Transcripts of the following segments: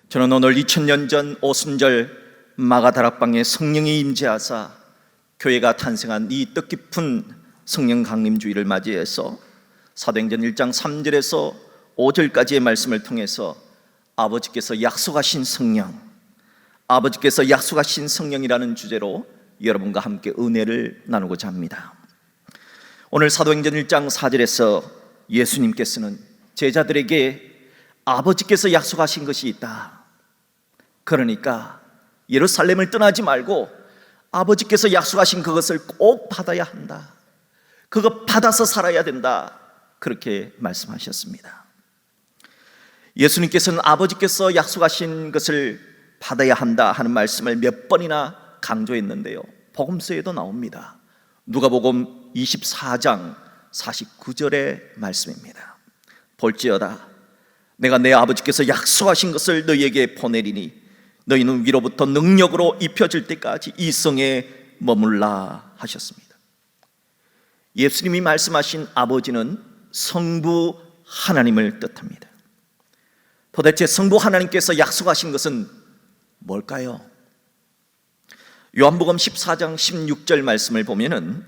저는 오늘 2000년 전 오순절 마가다락방에 성령이 임재하사 교회가 탄생한 이 뜻깊은 성령 강림주일을 맞이해서 사도행전 1장 3절에서 5절까지의 말씀을 통해서 아버지께서 약속하신 성령, 아버지께서 약속하신 성령이라는 주제로 여러분과 함께 은혜를 나누고자 합니다. 오늘 사도행전 1장 4절에서 예수님께서는 제자들에게 아버지께서 약속하신 것이 있다. 그러니까 예루살렘을 떠나지 말고 아버지께서 약속하신 그것을 꼭 받아야 한다. 그거 받아서 살아야 된다. 그렇게 말씀하셨습니다. 예수님께서는 아버지께서 약속하신 것을 받아야 한다 하는 말씀을 몇 번이나 강조했는데요, 복음서에도 나옵니다. 누가복음 24장 49절의 말씀입니다. 볼지어다 내가 내 아버지께서 약속하신 것을 너희에게 보내리니 너희는 위로부터 능력으로 입혀질 때까지 이 성에 머물라 하셨습니다. 예수님이 말씀하신 아버지는 성부 하나님을 뜻합니다. 도대체 성부 하나님께서 약속하신 것은 뭘까요? 요한복음 14장 16절 말씀을 보면은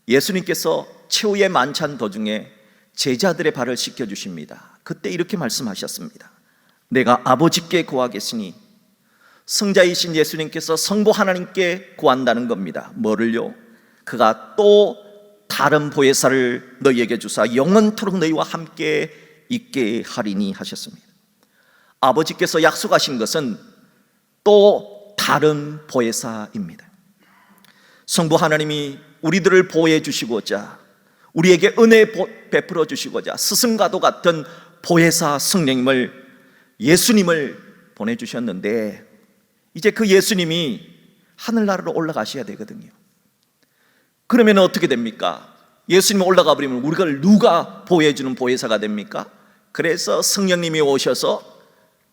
예수님께서 최후의 만찬 도중에 제자들의 발을 씻겨주십니다. 그때 이렇게 말씀하셨습니다. 내가 아버지께 구하겠으니, 성자이신 예수님께서 성부 하나님께 구한다는 겁니다. 뭐를요? 그가 또 다른 보혜사를 너희에게 주사 영원토록 너희와 함께 있게 하리니 하셨습니다. 아버지께서 약속하신 것은 또 다른 보혜사입니다. 성부 하나님이 우리들을 보호해 주시고자, 우리에게 은혜 베풀어 주시고자 스승과도 같은 보혜사 성령님을, 예수님을 보내주셨는데, 이제 그 예수님이 하늘나라로 올라가셔야 되거든요. 그러면 어떻게 됩니까? 예수님이 올라가 버리면 우리가 누가 보호해 주는 보혜사가 됩니까? 그래서 성령님이 오셔서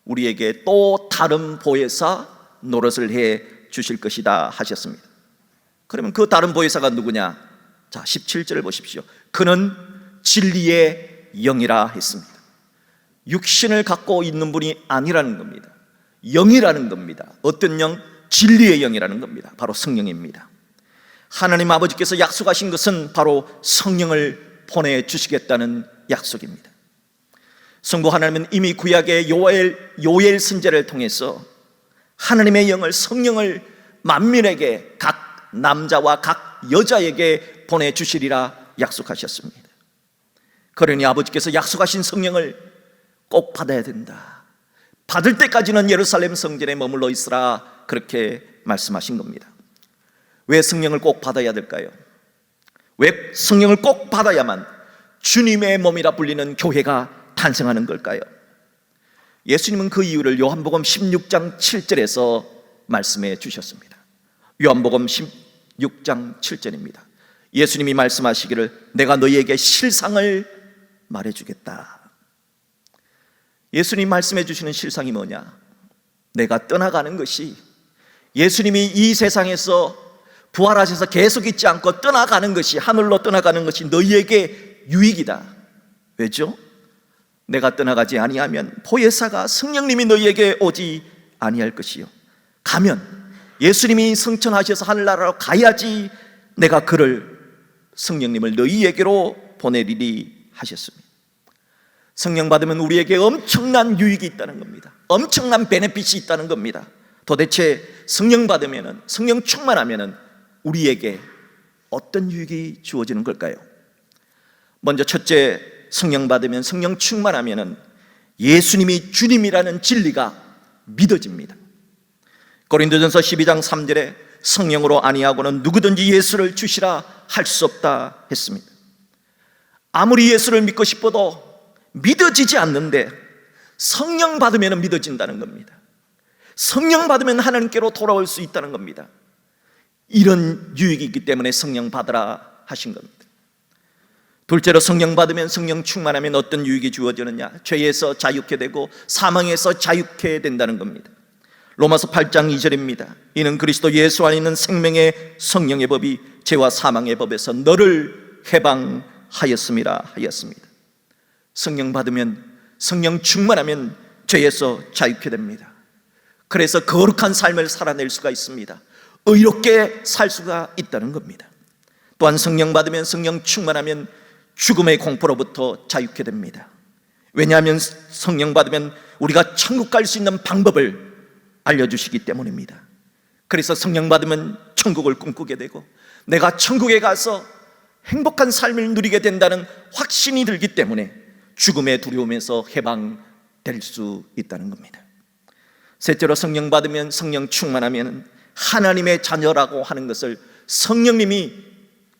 우리에게 또 다른 보혜사 노릇을 해 주실 것이다 하셨습니다. 그러면 그 다른 보혜사가 누구냐? 자, 17절을 보십시오. 그는 진리의 영이라 했습니다. 육신을 갖고 있는 분이 아니라는 겁니다. 영이라는 겁니다. 어떤 영? 진리의 영이라는 겁니다. 바로 성령입니다. 하나님 아버지께서 약속하신 것은 바로 성령을 보내주시겠다는 약속입니다. 성부 하나님은 이미 구약의 요엘 선지자를 통해서 하나님의 영을, 성령을 만민에게, 각 남자와 각 여자에게 보내주시리라 약속하셨습니다. 그러니 아버지께서 약속하신 성령을 꼭 받아야 된다. 받을 때까지는 예루살렘 성전에 머물러 있으라, 그렇게 말씀하신 겁니다. 왜 성령을 꼭 받아야 될까요? 왜 성령을 꼭 받아야만 주님의 몸이라 불리는 교회가 탄생하는 걸까요? 예수님은 그 이유를 요한복음 16장 7절에서 말씀해 주셨습니다. 요한복음 16장 7절입니다. 예수님이 말씀하시기를 내가 너희에게 실상을 말해주겠다. 예수님 말씀해 주시는 실상이 뭐냐? 내가 떠나가는 것이, 예수님이 이 세상에서 부활하셔서 계속 있지 않고 떠나가는 것이, 하늘로 떠나가는 것이 너희에게 유익이다. 왜죠? 내가 떠나가지 아니하면 보혜사가, 성령님이 너희에게 오지 아니할 것이요, 가면 예수님이 승천하셔서 하늘나라로 가야지 내가 그를, 성령님을 너희에게로 보내리리 하셨습니다. 성령 받으면 우리에게 엄청난 유익이 있다는 겁니다. 엄청난 베네핏이 있다는 겁니다. 도대체 성령 받으면, 성령 충만하면 우리에게 어떤 유익이 주어지는 걸까요? 먼저 첫째, 성령 받으면, 성령 충만하면 예수님이 주님이라는 진리가 믿어집니다. 고린도전서 12장 3절에 성령으로 아니하고는 누구든지 예수를 주시라 할 수 없다 했습니다. 아무리 예수를 믿고 싶어도 믿어지지 않는데 성령 받으면 믿어진다는 겁니다. 성령 받으면 하나님께로 돌아올 수 있다는 겁니다. 이런 유익이 있기 때문에 성령 받으라 하신 겁니다. 둘째로, 성령 받으면, 성령 충만하면 어떤 유익이 주어지느냐? 죄에서 자유케 되고 사망에서 자유케 된다는 겁니다. 로마서 8장 2절입니다. 이는 그리스도 예수 안에 있는 생명의 성령의 법이 죄와 사망의 법에서 너를 해방하였음이라 하였습니다. 성령 받으면, 성령 충만하면 죄에서 자유케 됩니다. 그래서 거룩한 삶을 살아낼 수가 있습니다. 의롭게 살 수가 있다는 겁니다. 또한 성령 받으면, 성령 충만하면 죽음의 공포로부터 자유케 됩니다. 왜냐하면 성령 받으면 우리가 천국 갈 수 있는 방법을 알려주시기 때문입니다. 그래서 성령 받으면 천국을 꿈꾸게 되고 내가 천국에 가서 행복한 삶을 누리게 된다는 확신이 들기 때문에 죽음의 두려움에서 해방될 수 있다는 겁니다. 셋째로, 성령 받으면, 성령 충만하면 하나님의 자녀라고 하는 것을 성령님이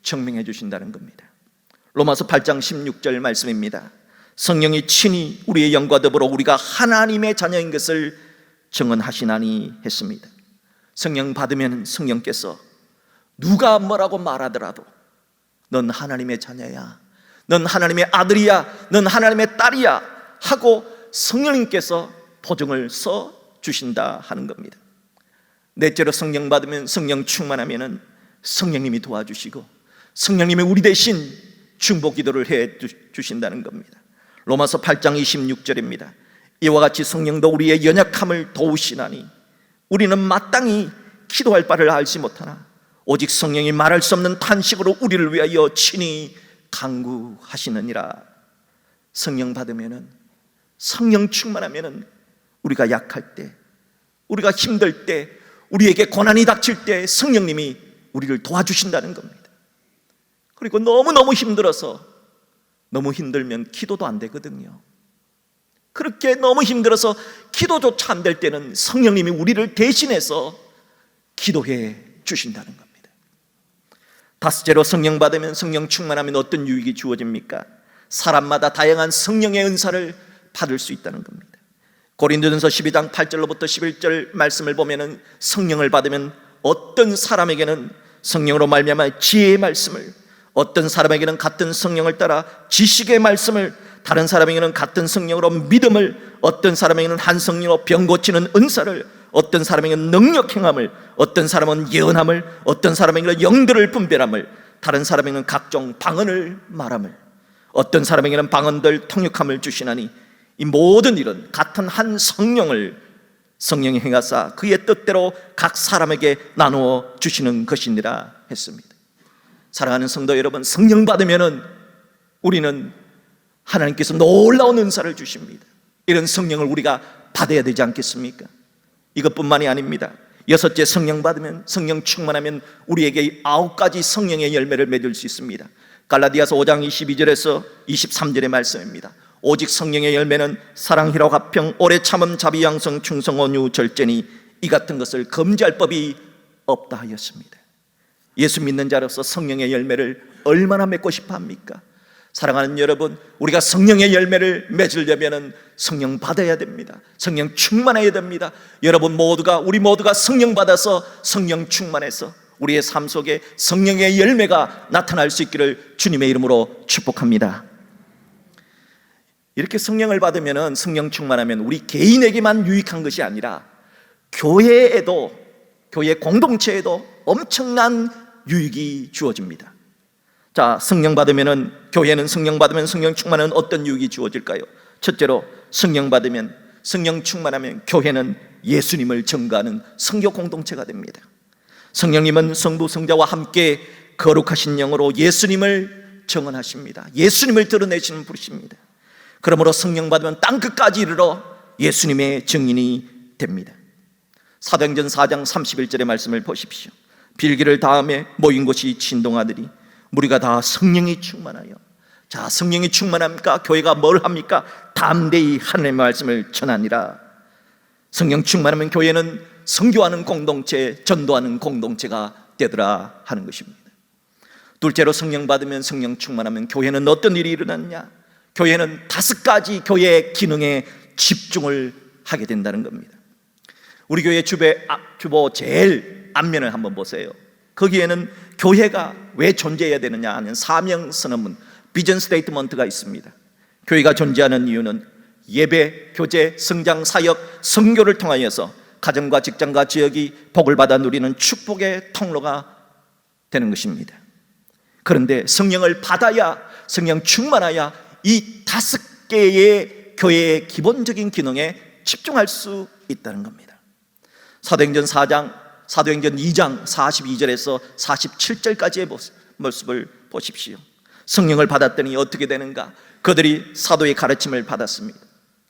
증명해 주신다는 겁니다. 로마서 8장 16절 말씀입니다. 성령이 친히 우리의 영과 더불어 우리가 하나님의 자녀인 것을 증언하시나니 했습니다. 성령 받으면 성령께서 누가 뭐라고 말하더라도 넌 하나님의 자녀야, 넌 하나님의 아들이야, 넌 하나님의 딸이야 하고 성령님께서 보증을 써 주신다 하는 겁니다. 넷째로, 성령 받으면, 성령 충만하면 성령님이 도와주시고 성령님이 우리 대신 중보 기도를 해 주신다는 겁니다. 로마서 8장 26절입니다. 이와 같이 성령도 우리의 연약함을 도우시나니 우리는 마땅히 기도할 바를 알지 못하나 오직 성령이 말할 수 없는 탄식으로 우리를 위하여 친히 간구하시느니라. 성령 받으면, 성령 충만하면 우리가 약할 때, 우리가 힘들 때, 우리에게 고난이 닥칠 때 성령님이 우리를 도와주신다는 겁니다. 그리고 너무너무 힘들어서, 너무 힘들면 기도도 안 되거든요. 그렇게 너무 힘들어서 기도조차 안 될 때는 성령님이 우리를 대신해서 기도해 주신다는 겁니다. 다섯째로, 성령 받으면, 성령 충만하면 어떤 유익이 주어집니까? 사람마다 다양한 성령의 은사를 받을 수 있다는 겁니다. 고린도전서 12장 8절로부터 11절 말씀을 보면 성령을 받으면 어떤 사람에게는 성령으로 말미암아 지혜의 말씀을, 어떤 사람에게는 같은 성령을 따라 지식의 말씀을, 다른 사람에게는 같은 성령으로 믿음을, 어떤 사람에게는 한 성령으로 병 고치는 은사를, 어떤 사람에게는 능력 행함을, 어떤 사람은 예언함을, 어떤 사람에게는 영들을 분별함을, 다른 사람에게는 각종 방언을 말함을, 어떤 사람에게는 방언들 통역함을 주시나니 이 모든 일은 같은 한 성령을 성령이 행하사 그의 뜻대로 각 사람에게 나누어 주시는 것이니라 했습니다. 사랑하는 성도 여러분, 성령 받으면은 우리는 하나님께서 놀라운 은사를 주십니다. 이런 성령을 우리가 받아야 되지 않겠습니까? 이것뿐만이 아닙니다. 여섯째, 성령 받으면, 성령 충만하면 우리에게 9가지 성령의 열매를 맺을 수 있습니다. 갈라디아서 5장 22절에서 23절의 말씀입니다. 오직 성령의 열매는 사랑, 희락, 화평, 오래 참음, 자비, 양성, 충성, 온유, 절제니 이 같은 것을 금지할 법이 없다 하였습니다. 예수 믿는 자로서 성령의 열매를 얼마나 맺고 싶어 합니까? 사랑하는 여러분, 우리가 성령의 열매를 맺으려면 성령 받아야 됩니다. 성령 충만해야 됩니다. 여러분 모두가, 우리 모두가 성령 받아서 성령 충만해서 우리의 삶 속에 성령의 열매가 나타날 수 있기를 주님의 이름으로 축복합니다. 이렇게 성령을 받으면, 성령 충만하면 우리 개인에게만 유익한 것이 아니라 교회에도, 교회 공동체에도 엄청난 유익이 주어집니다. 자, 성령 받으면, 교회는 성령 받으면, 성령 충만하면 어떤 유익이 주어질까요? 첫째로, 성령 받으면, 성령 충만하면 교회는 예수님을 증거하는 성교 공동체가 됩니다. 성령님은 성부 성자와 함께 거룩하신 영으로 예수님을 증언하십니다. 예수님을 드러내시는 분이십니다. 그러므로 성령 받으면 땅끝까지 이르러 예수님의 증인이 됩니다. 사도행전 4장 31절의 말씀을 보십시오. 빌기를 다음에 모인 곳이 진동하더니 우리가 다 성령이 충만하여. 자, 성령이 충만합니까? 교회가 뭘 합니까? 담대히 하나님의 말씀을 전하니라. 성령 충만하면 교회는 선교하는 공동체, 전도하는 공동체가 되더라 하는 것입니다. 둘째로, 성령 받으면, 성령 충만하면 교회는 어떤 일이 일어났냐? 교회는 5가지 교회의 기능에 집중을 하게 된다는 겁니다. 우리 교회 주보 제일 앞면을 한번 보세요. 거기에는 교회가 왜 존재해야 되느냐 하는 사명 선언문, 비전 스테이트먼트가 있습니다. 교회가 존재하는 이유는 예배, 교제, 성장, 사역, 선교를 통하여서 가정과 직장과 지역이 복을 받아 누리는 축복의 통로가 되는 것입니다. 그런데 성령을 받아야, 성령 충만하야 이 5개의 교회의 기본적인 기능에 집중할 수 있다는 겁니다. 사도행전 2장 42절에서 47절까지의 모습을 보십시오. 성령을 받았더니 어떻게 되는가? 그들이 사도의 가르침을 받았습니다.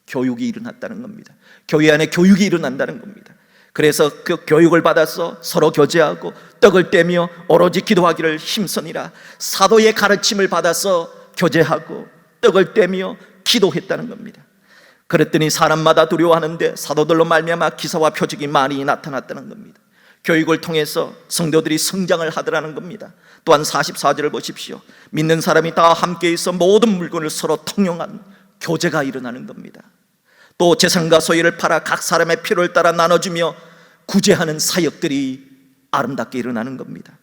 교육이 일어났다는 겁니다. 교회 안에 교육이 일어난다는 겁니다. 그래서 그 교육을 받아서 서로 교제하고 떡을 떼며 오로지 기도하기를 힘쓰니라. 사도의 가르침을 받아서 교제하고 떡을 떼며 기도했다는 겁니다. 그랬더니 사람마다 두려워하는데 사도들로 말미암아 기사와 표적이 많이 나타났다는 겁니다. 교육을 통해서 성도들이 성장을 하더라는 겁니다. 또한 44절을 보십시오. 믿는 사람이 다 함께 있어 모든 물건을 서로 통용한 교제가 일어나는 겁니다. 또 재산과 소유를 팔아 각 사람의 필요를 따라 나눠주며 구제하는 사역들이 아름답게 일어나는 겁니다.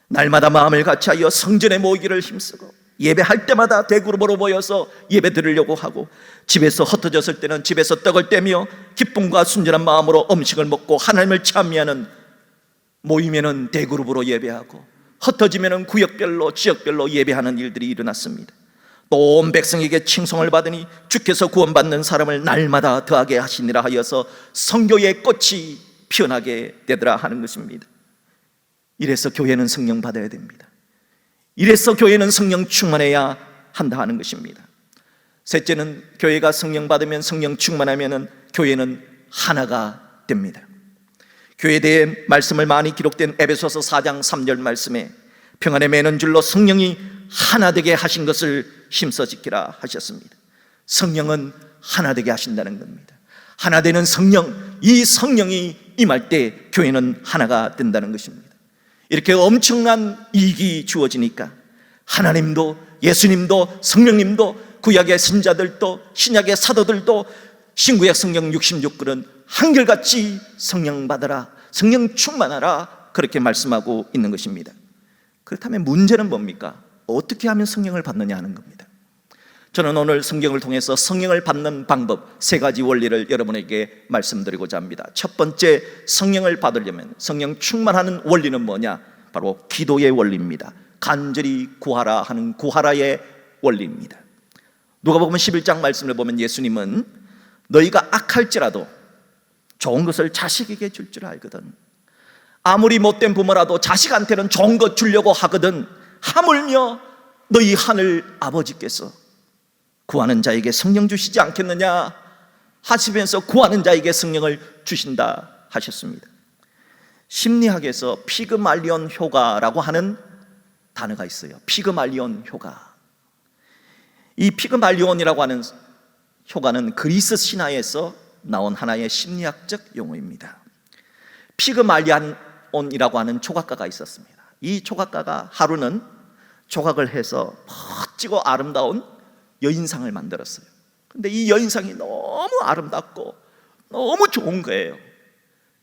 날마다 마음을 같이하여 성전에 모이기를 힘쓰고 예배할 때마다 대그룹으로 모여서 예배 드리려고 하고, 집에서 흩어졌을 때는 집에서 떡을 떼며 기쁨과 순전한 마음으로 음식을 먹고 하나님을 찬미하는, 모이면은 대그룹으로 예배하고 흩어지면은 구역별로 지역별로 예배하는 일들이 일어났습니다. 또 온 백성에게 칭송을 받으니 주께서 구원받는 사람을 날마다 더하게 하시니라 하여서 성교의 꽃이 피어나게 되더라 하는 것입니다. 이래서 교회는 성령 받아야 됩니다. 이래서 교회는 성령 충만해야 한다 하는 것입니다. 셋째는 교회가 성령 받으면, 성령 충만하면 교회는 하나가 됩니다. 교회에 대해 말씀을 많이 기록된 에베소서 4장 3절 말씀에 평안에 매는 줄로 성령이 하나 되게 하신 것을 힘써 지키라 하셨습니다. 성령은 하나 되게 하신다는 겁니다. 하나 되는 성령, 이 성령이 임할 때 교회는 하나가 된다는 것입니다. 이렇게 엄청난 이익이 주어지니까 하나님도, 예수님도, 성령님도, 구약의 선자들도, 신약의 사도들도 신구약 성경 66글은 한결같이 성령 받아라, 성령 충만하라, 그렇게 말씀하고 있는 것입니다. 그렇다면 문제는 뭡니까? 어떻게 하면 성령을 받느냐 하는 겁니다. 저는 오늘 성경을 통해서 성령을 받는 방법 3가지 원리를 여러분에게 말씀드리고자 합니다. 첫 번째, 성령을 받으려면, 성령 충만하는 원리는 뭐냐? 바로 기도의 원리입니다. 간절히 구하라 하는 구하라의 원리입니다. 누가복음 11장 말씀을 보면 예수님은 너희가 악할지라도 좋은 것을 자식에게 줄 줄 알거든, 아무리 못된 부모라도 자식한테는 좋은 것 주려고 하거든, 하물며 너희 하늘 아버지께서 구하는 자에게 성령 주시지 않겠느냐 하시면서 구하는 자에게 성령을 주신다 하셨습니다. 심리학에서 피그말리온 효과라고 하는 단어가 있어요. 피그말리온 효과. 이 피그말리온이라고 하는 효과는 그리스 신화에서 나온 하나의 심리학적 용어입니다. 피그말리온이라고 하는 조각가가 있었습니다. 이 조각가가 하루는 조각을 해서 멋지고 아름다운 여인상을 만들었어요. 근데 이 여인상이 너무 아름답고 너무 좋은 거예요.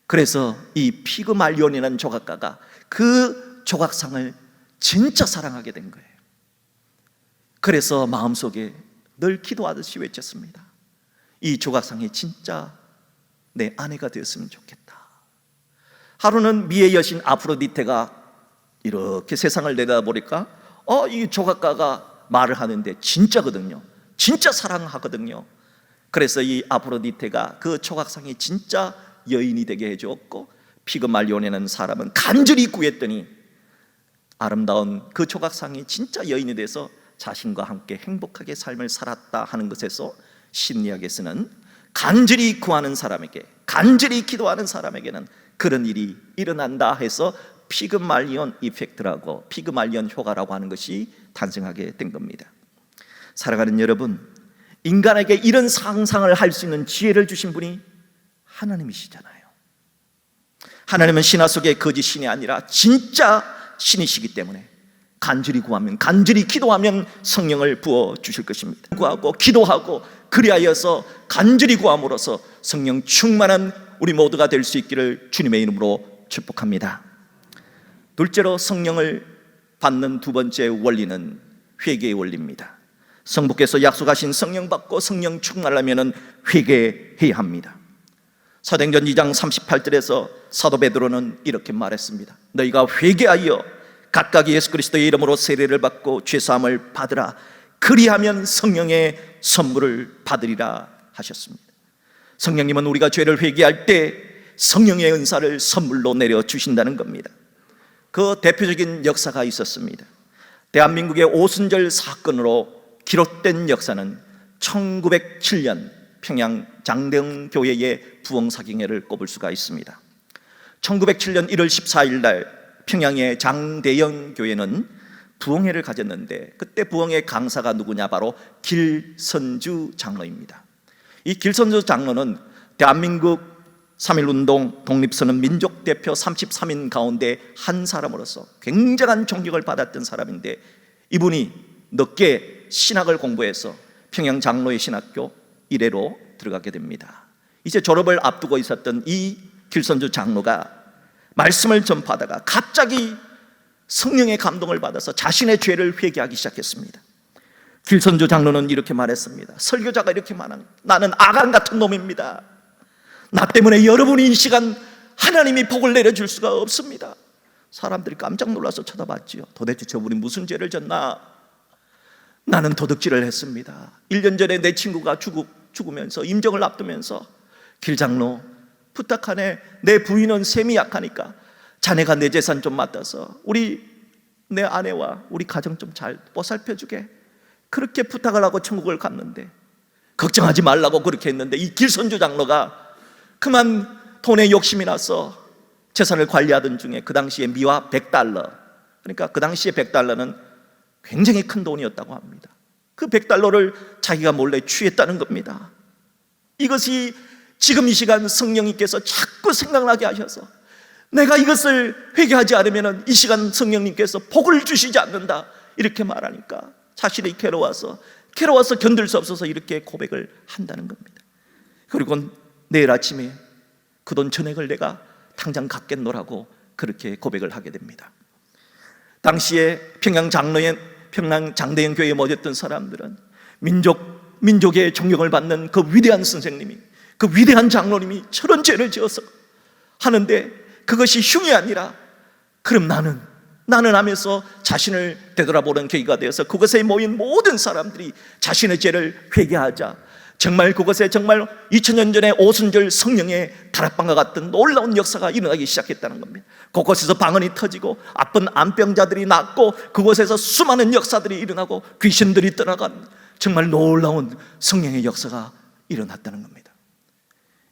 그래서 이 피그말리온이라는 조각가가 그 조각상을 진짜 사랑하게 된 거예요. 그래서 마음속에 늘 기도하듯이 외쳤습니다. 이 조각상이 진짜 내 아내가 되었으면 좋겠다. 하루는 미의 여신 아프로디테가 이렇게 세상을 내다보니까 이 조각가가 말을 하는데 진짜거든요. 진짜 사랑하거든요. 그래서 이 아프로디테가 그 조각상이 진짜 여인이 되게 해주었고, 피그말리온이라는 사람은 간절히 구했더니 아름다운 그 조각상이 진짜 여인이 돼서 자신과 함께 행복하게 삶을 살았다 하는 것에서 심리학에서는 간절히 구하는 사람에게, 간절히 기도하는 사람에게는 그런 일이 일어난다 해서 피그말리온 이펙트라고, 피그말리온 효과라고 하는 것이 탄생하게 된 겁니다. 사랑하는 여러분, 인간에게 이런 상상을 할 수 있는 지혜를 주신 분이 하나님이시잖아요. 하나님은 신화 속의 거짓 신이 아니라 진짜 신이시기 때문에 간절히 구하면, 간절히 기도하면 성령을 부어 주실 것입니다. 구하고 기도하고 그리하여서 간절히 구함으로써 성령 충만한 우리 모두가 될 수 있기를 주님의 이름으로 축복합니다. 둘째로 성령을 받는 두 번째 원리는 회개의 원리입니다. 성부께서 약속하신 성령 받고 성령 충만하려면 회개해야 합니다. 사도행전 2장 38절에서 사도 베드로는 이렇게 말했습니다. 너희가 회개하여 각각 예수 그리스도의 이름으로 세례를 받고 죄사함을 받으라. 그리하면 성령의 선물을 받으리라 하셨습니다. 성령님은 우리가 죄를 회개할 때 성령의 은사를 선물로 내려주신다는 겁니다. 그 대표적인 역사가 있었습니다. 대한민국의 오순절 사건으로 기록된 역사는 1907년 평양 장대영 교회의 부흥사경회를 꼽을 수가 있습니다. 1907년 1월 14일 날 평양의 장대영 교회는 부흥회를 가졌는데, 그때 부흥회 강사가 누구냐? 바로 길선주 장로입니다. 이 길선주 장로는 대한민국 3.1운동 독립선언 민족대표 33인 가운데 한 사람으로서 굉장한 존경을 받았던 사람인데, 이분이 늦게 신학을 공부해서 평양 장로의 신학교 1회로 들어가게 됩니다. 이제 졸업을 앞두고 있었던 이 길선주 장로가 말씀을 전파하다가 갑자기 성령의 감동을 받아서 자신의 죄를 회개하기 시작했습니다. 길선주 장로는 이렇게 말했습니다. 설교자가 이렇게 말한, 나는 아간 같은 놈입니다. 나 때문에 여러분이 이 시간 하나님이 복을 내려줄 수가 없습니다. 사람들이 깜짝 놀라서 쳐다봤지요. 도대체 저분이 무슨 죄를 졌나? 나는 도둑질을 했습니다. 1년 전에 내 친구가 죽으면서 임종을 앞두면서, 길장로 부탁하네, 내 부인은 셈이 약하니까 자네가 내 재산 좀 맡아서 내 아내와 우리 가정 좀 잘 보살펴주게, 그렇게 부탁을 하고 천국을 갔는데, 걱정하지 말라고 그렇게 했는데, 이 길선주 장로가 그만 돈에 욕심이 나서 재산을 관리하던 중에 그 당시에 미화 100달러, 그러니까 그 당시에 100달러는 굉장히 큰 돈이었다고 합니다. 그 100달러를 자기가 몰래 취했다는 겁니다. 이것이 지금 이 시간 성령님께서 자꾸 생각나게 하셔서, 내가 이것을 회개하지 않으면 이 시간 성령님께서 복을 주시지 않는다, 이렇게 말하니까 자신이 괴로워서 견딜 수 없어서 이렇게 고백을 한다는 겁니다. 그리고 내일 아침에 그 돈 전액을 내가 당장 갚겠노라고 그렇게 고백을 하게 됩니다. 당시에 평양 장대영 교회에 모였던 사람들은 민족의 존경을 받는 그 위대한 선생님이, 그 위대한 장로님이 저런 죄를 지어서 하는데 그것이 흉이 아니라, 그럼 나는 하면서 자신을 되돌아보는 계기가 되어서 그곳에 모인 모든 사람들이 자신의 죄를 회개하자 정말 그곳에 정말 2000년 전에 오순절 성령의 다락방과 같은 놀라운 역사가 일어나기 시작했다는 겁니다. 곳곳에서 방언이 터지고 아픈 암병자들이 낫고 그곳에서 수많은 역사들이 일어나고 귀신들이 떠나간 정말 놀라운 성령의 역사가 일어났다는 겁니다.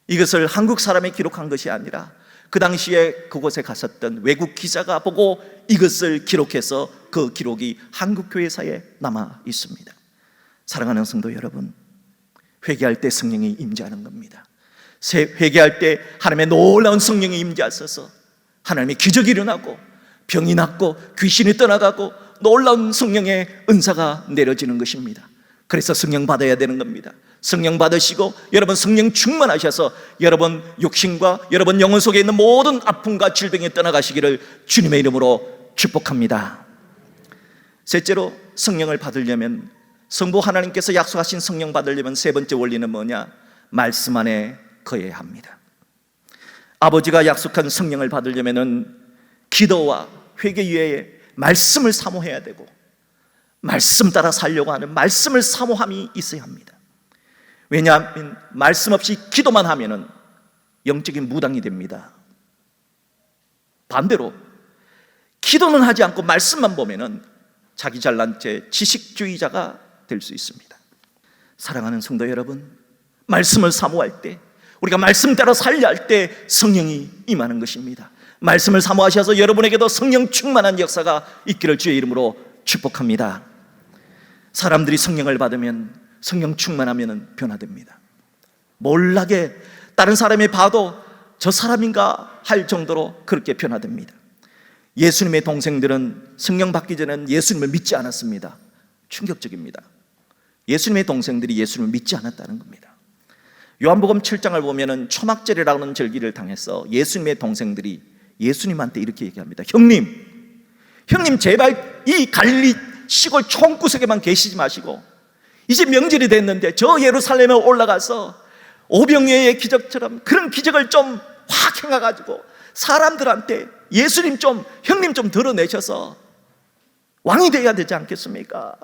이것을 한국 사람이 기록한 것이 아니라 그 당시에 그곳에 갔었던 외국 기자가 보고 이것을 기록해서 그 기록이 한국 교회사에 남아 있습니다. 사랑하는 성도 여러분, 회개할 때 성령이 임재하는 겁니다. 회개할 때 하나님의 놀라운 성령이 임재하셔서 하나님의 기적이 일어나고 병이 낫고 귀신이 떠나가고 놀라운 성령의 은사가 내려지는 것입니다. 그래서 성령 받아야 되는 겁니다. 성령 받으시고 여러분 성령 충만하셔서 여러분 육신과 여러분 영혼 속에 있는 모든 아픔과 질병이 떠나가시기를 주님의 이름으로 축복합니다. 셋째로, 성령을 받으려면, 성부 하나님께서 약속하신 성령 받으려면 세 번째 원리는 뭐냐? 말씀 안에 거해야 합니다. 아버지가 약속한 성령을 받으려면 기도와 회개 이외에 말씀을 사모해야 되고, 말씀 따라 살려고 하는 말씀을 사모함이 있어야 합니다. 왜냐하면 말씀 없이 기도만 하면 영적인 무당이 됩니다. 반대로 기도는 하지 않고 말씀만 보면 자기 잘난 체 지식주의자가 될 수 있습니다. 사랑하는 성도 여러분, 말씀을 사모할 때, 우리가 말씀 따라 살려 할 때 성령이 임하는 것입니다. 말씀을 사모하셔서 여러분에게도 성령 충만한 역사가 있기를 주의 이름으로 축복합니다. 사람들이 성령을 받으면, 성령 충만하면 변화됩니다. 몰라게 다른 사람이 봐도 저 사람인가 할 정도로 그렇게 변화됩니다. 예수님의 동생들은 성령 받기 전에는 예수님을 믿지 않았습니다. 충격적입니다. 예수님의 동생들이 예수님을 믿지 않았다는 겁니다. 요한복음 7장을 보면은 초막절이라는 절기를 당해서 예수님의 동생들이 예수님한테 이렇게 얘기합니다. 형님 제발 이 갈릴리 시골 총구석에만 계시지 마시고 이제 명절이 됐는데 저 예루살렘에 올라가서 오병이어의 기적처럼 그런 기적을 좀 확 행해가지고 사람들한테 형님 좀 드러내셔서 왕이 되어야 되지 않겠습니까?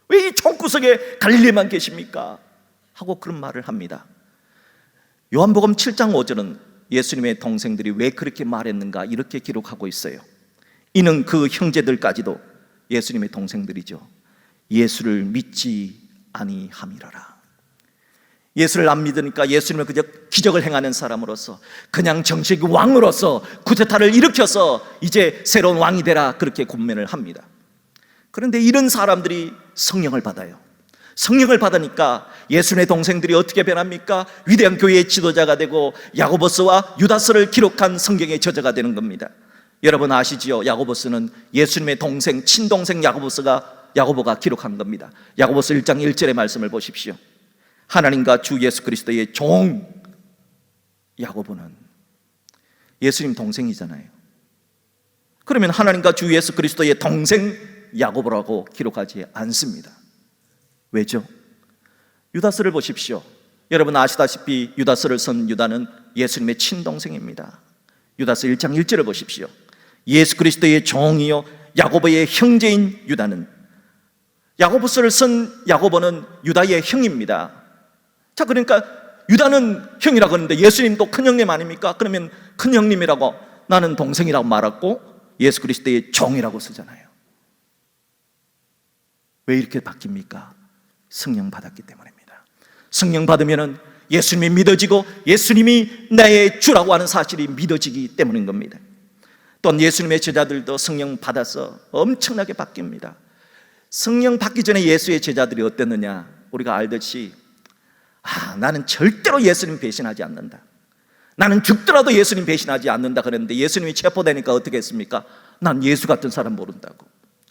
왜 이 총구석에 갈릴리만 계십니까? 하고 그런 말을 합니다. 요한복음 7장 5절은 예수님의 동생들이 왜 그렇게 말했는가 이렇게 기록하고 있어요. 이는 그 형제들까지도 예수님의 동생들이죠. 예수를 믿지 아니함이로라. 예수를 안 믿으니까 예수님을 그저 기적을 행하는 사람으로서, 그냥 정식 왕으로서 쿠데타를 일으켜서 이제 새로운 왕이 되라, 그렇게 권면을 합니다. 그런데 이런 사람들이 성령을 받아요. 성령을 받으니까 예수님의 동생들이 어떻게 변합니까? 위대한 교회의 지도자가 되고 야고보서와 유다서를 기록한 성경의 저자가 되는 겁니다. 여러분 아시지요? 야고보서는 예수님의 동생, 친동생 야고보가 기록한 겁니다. 야고보서 1장 1절의 말씀을 보십시오. 하나님과 주 예수 그리스도의 종 야고보는 예수님 동생이잖아요. 그러면 하나님과 주 예수 그리스도의 동생 야고보라고 기록하지 않습니다. 왜죠? 유다서를 보십시오. 여러분 아시다시피 유다서를 쓴 유다는 예수님의 친동생입니다. 유다서 1장 1절을 보십시오. 예수 그리스도의 종이요 야고보의 형제인 유다는, 야고보서를 쓴 야고보는 유다의 형입니다. 자, 그러니까 유다는 형이라고 하는데 예수님도 큰형님 아닙니까? 그러면 큰형님이라고, 나는 동생이라고 말하고 예수 그리스도의 종이라고 쓰잖아요. 왜 이렇게 바뀝니까? 성령 받았기 때문입니다. 성령 받으면 예수님이 믿어지고 예수님이 나의 주라고 하는 사실이 믿어지기 때문인 겁니다. 또한 예수님의 제자들도 성령 받아서 엄청나게 바뀝니다. 성령 받기 전에 예수의 제자들이 어땠느냐? 우리가 알듯이 나는 절대로 예수님 배신하지 않는다, 나는 죽더라도 예수님 배신하지 않는다 그랬는데 예수님이 체포되니까 어떻게 했습니까? 난 예수 같은 사람 모른다고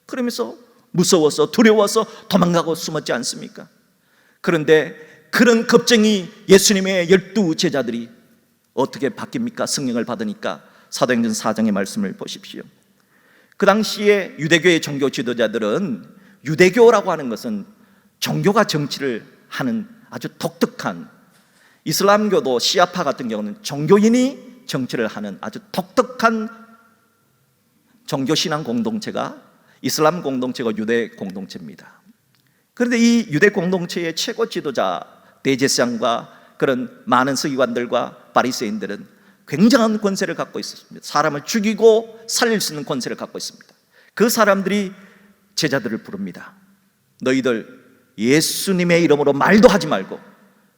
그러면서 무서워서 두려워서 도망가고 숨었지 않습니까? 그런데 그런 겁쟁이 예수님의 12 제자들이 어떻게 바뀝니까? 성령을 받으니까. 사도행전 4장의 말씀을 보십시오. 그 당시에 유대교의 종교 지도자들은, 유대교라고 하는 것은 종교가 정치를 하는 아주 독특한, 이슬람교도 시아파 같은 경우는 종교인이 정치를 하는 아주 독특한 종교신앙 공동체가 이슬람 공동체가 유대 공동체입니다. 그런데 이 유대 공동체의 최고 지도자 대제사장과 그런 많은 서기관들과 바리새인들은 굉장한 권세를 갖고 있었습니다. 사람을 죽이고 살릴 수 있는 권세를 갖고 있습니다. 그 사람들이 제자들을 부릅니다. 너희들 예수님의 이름으로 말도 하지 말고,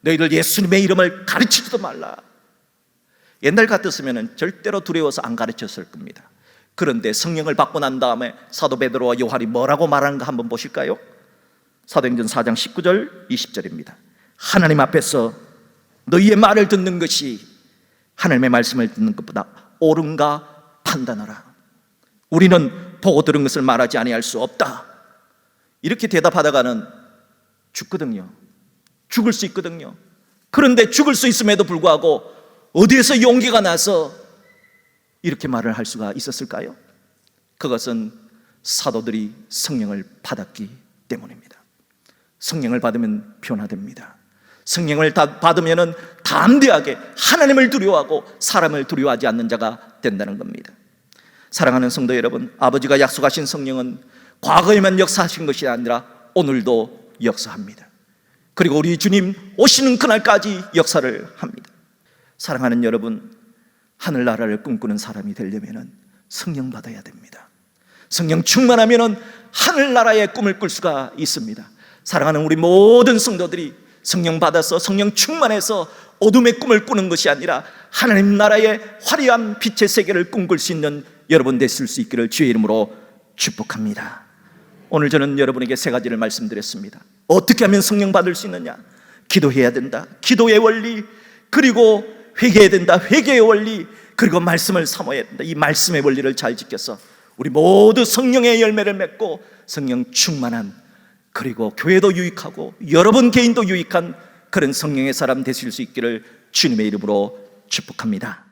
너희들 예수님의 이름을 가르치지도 말라. 옛날 같았으면 절대로 두려워서 안 가르쳤을 겁니다. 그런데 성령을 받고 난 다음에 사도 베드로와 요한이 뭐라고 말하는가 한번 보실까요? 사도행전 4장 19절 20절입니다. 하나님 앞에서 너희의 말을 듣는 것이 하나님의 말씀을 듣는 것보다 옳은가 판단하라. 우리는 보고 들은 것을 말하지 아니할 수 없다. 이렇게 대답하다가는 죽거든요. 죽을 수 있거든요. 그런데 죽을 수 있음에도 불구하고 어디에서 용기가 나서 이렇게 말을 할 수가 있었을까요? 그것은 사도들이 성령을 받았기 때문입니다. 성령을 받으면 변화됩니다. 성령을 받으면 담대하게 하나님을 두려워하고 사람을 두려워하지 않는 자가 된다는 겁니다. 사랑하는 성도 여러분, 아버지가 약속하신 성령은 과거에만 역사하신 것이 아니라 오늘도 역사합니다. 그리고 우리 주님 오시는 그날까지 역사를 합니다. 사랑하는 여러분, 하늘나라를 꿈꾸는 사람이 되려면 성령 받아야 됩니다. 성령 충만하면 하늘나라의 꿈을 꿀 수가 있습니다. 사랑하는 우리 모든 성도들이 성령 받아서 성령 충만해서 어둠의 꿈을 꾸는 것이 아니라 하나님 나라의 화려한 빛의 세계를 꿈꿀 수 있는 여러분 되실 수 있기를 주의 이름으로 축복합니다. 오늘 저는 여러분에게 3가지를 말씀드렸습니다. 어떻게 하면 성령 받을 수 있느냐? 기도해야 된다. 기도의 원리, 그리고 회개해야 된다. 회개의 원리, 그리고 말씀을 사모해야 된다. 이 말씀의 원리를 잘 지켜서 우리 모두 성령의 열매를 맺고 성령 충만한, 그리고 교회도 유익하고 여러분 개인도 유익한 그런 성령의 사람 되실 수 있기를 주님의 이름으로 축복합니다.